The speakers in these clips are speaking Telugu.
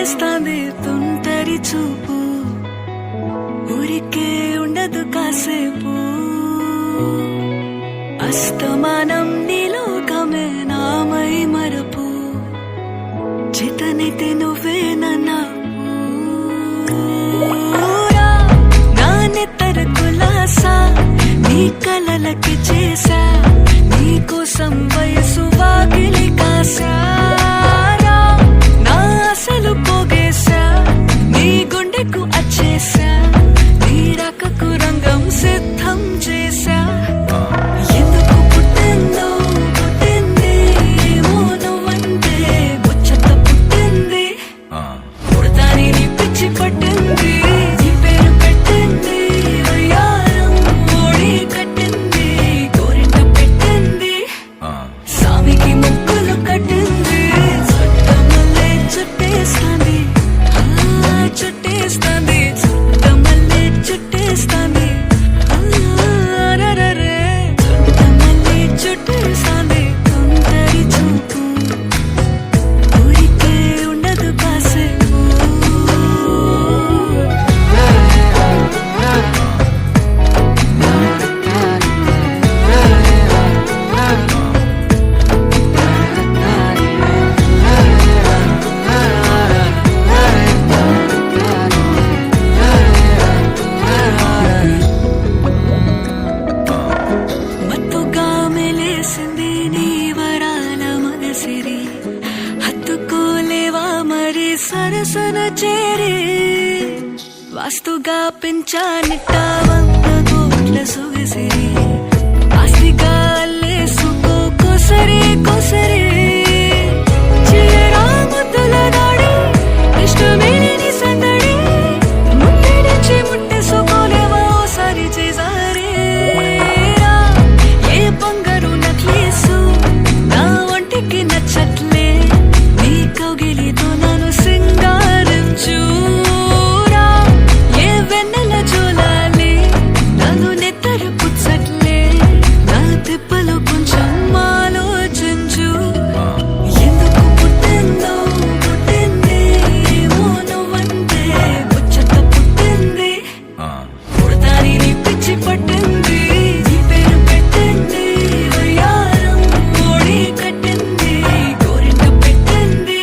చుట్టేస్తాంది తుంటరి చూపు, ఊరికే ఉండదు కాసేపు. అస్తమానం నీలోకమే నామై మరపు, చేతనైతే నువ్వే నన్నా నానెత్తర కులాసా నీ కలలకి చేసా, నీకోసం వయసు వాకిలి కాసా, నా అసలు పోగేశా, నీ గుండెకు అచ్చేసా, నీ రాకకు రంగం సిద్ధం చేశా. ఎందుకు పుట్టిందో పుట్టింది, ఏమో నువ్వంటే ముచ్చట పుట్టింది, పుడతాని నీ పిచ్చి పట్టింది, నీ పేరు పెట్టింది, వయ్యారం ఓడి కట్టింది, గోరింట పెట్టింది, సామికి ముక్కులు కట్టింది, చుట్టమల్లే చుట్టేస్తాంది, చుట్టేస్తాంది, చుట్టమల్లే చుట్టేస్తాంది, రరరే చుట్టమల్లే చుట్టేస్తాంది తుంటరి చూపు, ఊరికే ఉండదు కాసేపు. మత్తుగా మెలేసింది నీ వరాల మగసిరి, హత్తుకోలేవా మరి సరసన చేరి, వాస్తుగా పెంచానిట్ట 100 కోట్ల సొగసిరి, ఆస్తిగా అల్లేసుకో కొసరి కొసరి, చేయరా ముద్దుల దాడి ఇష్టమేని సందడి, ముట్టడిచి ముట్టేసుకోలేవా ఓసారి చేసారి, ఏ బంగారు నక్లీసు నా ఒంటికి నచ్చట్లే, నీ కౌగిలితో నన్ను సింగారించురా, ఏ వెన్నెల జోలాలి నన్ను నెత్తరు పుచ్చట్లే, నా తిప్పలు కొంచెం ఆలోచించు. ఎందుకు పుట్టిందో పుట్టింది, ఏమో నువ్వంటే ముచ్చట పుట్టింది, పుడతాని నీ పిచ్చి పట్టింది, నీ పేరు పెట్టింది, వయ్యారం ఓడి కట్టింది, గోరింట పెట్టింది,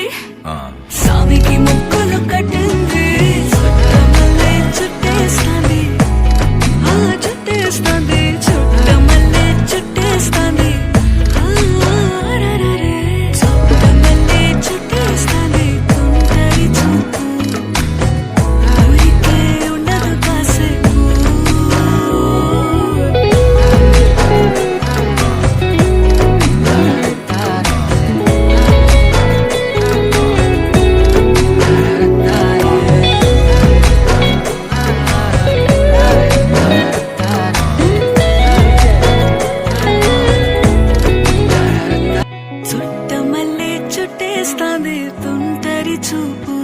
సామికి ముక్కులు కట్టింది, చుట్టమల్లే చుట్టేస్తాంది, చుట్టేస్తాంది, చుట్టమల్లే చుట్టేస్తాంది, రరరే చుట్టమల్లే చుట్టేస్తాంది తుంటరి చూపు, ఊరికే ఉండదు కాసేపు. చుట్టమల్లే చుట్టేస్తాంది తుంటరి చూపు,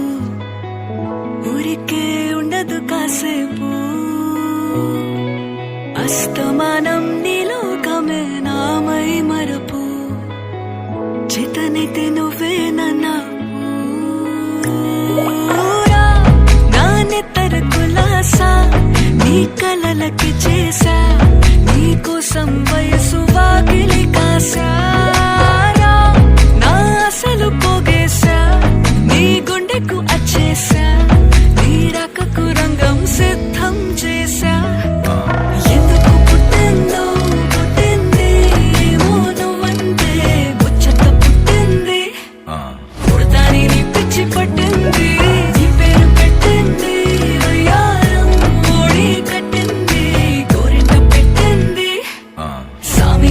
ఊరికే ఉండదు కాసేపు. అస్తమానం నీలోకమే నామై మరపు, చేతనైతే నువ్వే నన్నా నానెత్తర కులాసా నీ కలలకి చేసా, నీకోసం వయసు వాకిలి కాసా, నా అసలు పోగేశా, నీ గుండెకు అచ్చేసా, నీ రాకకు రంగం సిద్ధం చేశా. ఎందుకు పుట్టిందో పుట్టింది, ఏమో నువ్వంటే ముచ్చట పుట్టింది, పుడతాని నీ పిచ్చి పట్టింది, నీ పేరు పెట్టింది, వయ్యారం ఓడి కట్టింది, గోరింట పెట్టింది, సామి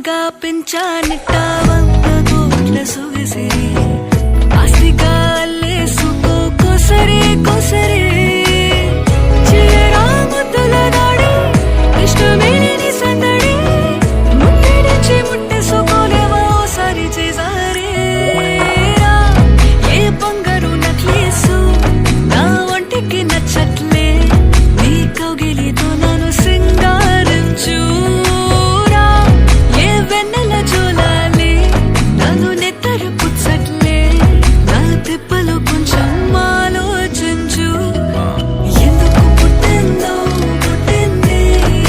వాస్తుగా పెంచానిట్ట 100 కోట్ల సొగసిరి ఆస్తిగా అల్లేసుకో కొసరే కొసరే చీరాముద్దుల దాడి ఇష్టమేని సందడి ముట్టడిచి ముట్టేసుకోలేవా ఓసారి చేసారే ఏ బంగారు నక్లేసు నా ఒంటికి నచ్చట్లే నీ కౌగిలితో నన్ను సింగారించురా ఏ వెన్నెల జోలాలి నన్ను నెత్తరు పుచ్చట్లే నా తిప్పలు కొంచెం ఆలోచించు ఎందుకు పుట్టిందో పుట్టింది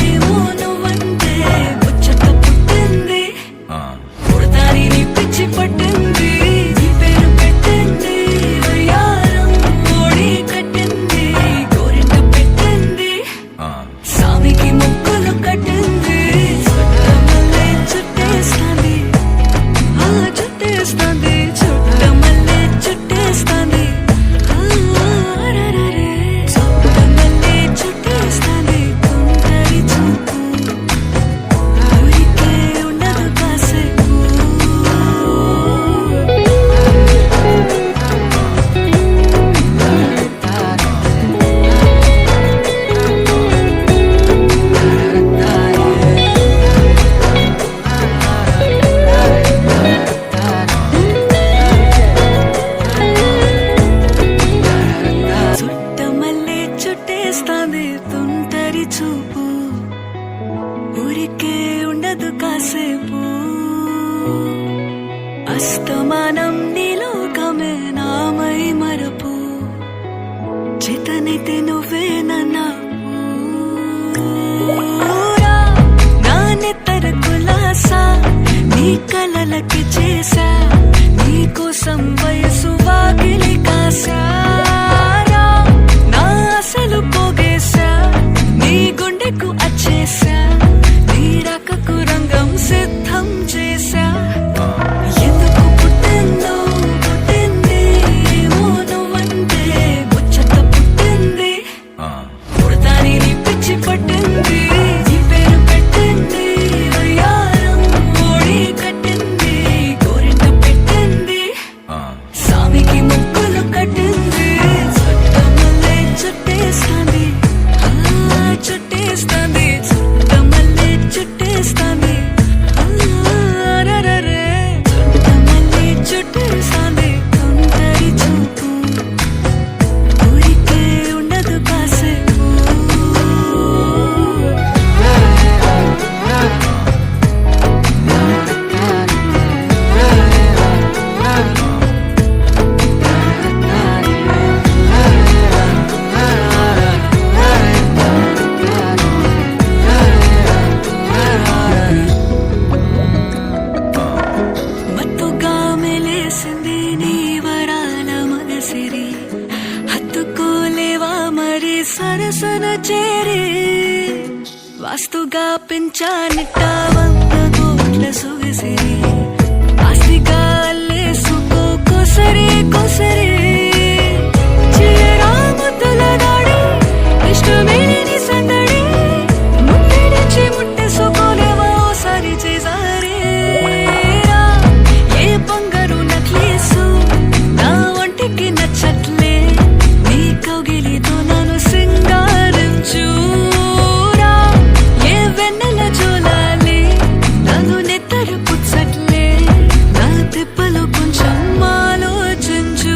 ఏమో నువ్వంటే ముచ్చట పుట్టింది పుడతాని నీ పిచ్చి పట్టింది నీ పేరు పెట్టింది వయ్యారం ఓడి కట్టింది గోరింట పెట్టింది సామికి ముక్కులు కట్టింది చుట్టమల్లే చుట్టేస్తాంది చుట్టేస్తాంది చుట్టమల్లే చుట్టేస్తాంది చుట్టమల్లే చుట్టేస్తాంది తుంటరి చూపు ఊరికే ఉండదు కాసేపు చుట్టమల్లే చుట్టేస్తాంది తుంటరి చూపు ఊరికే ఉండదు కాసేపు అస్తమానం నీలోకమే నామై మరపు చేతనైతే నువ్వే నన్నా నా నెత్తర కులాసా నీ కలలకి చేసా నీ కోసం వయసు వాకిలి కాసారా నా అసలు పోగేశా నీ గుండెకు అచ్చేసా నీ రకకు రంగం సిద్ధం చేసా ఎందుకు పుట్టిందో పుట్టింది ఏమో నువ్వంటే ముచ్చట పుట్టింది పుడతాని నీ పిచ్చి పట్టింది నీ పేరు పెట్టింది వయ్యారం ఓడి కట్టింది గోరింట పెట్టింది సామికి ముక్కులు కట్టింది చుట్టమల్లే చుట్టేస్తాంది చుట్టేస్తాంది చుట్టమల్లే చుట్టేస్తాంది రరరే చుట్టమల్లే చుట్టేస్తాంది తుంటరి చూపు ఊరికే ఉండదు కాసేపు మత్తుగా మెలేసింది నీ వరాల మగసిరి హత్తుకోలేవా మరి సరసన చేరి వాస్తుగా పెంచానిట్ట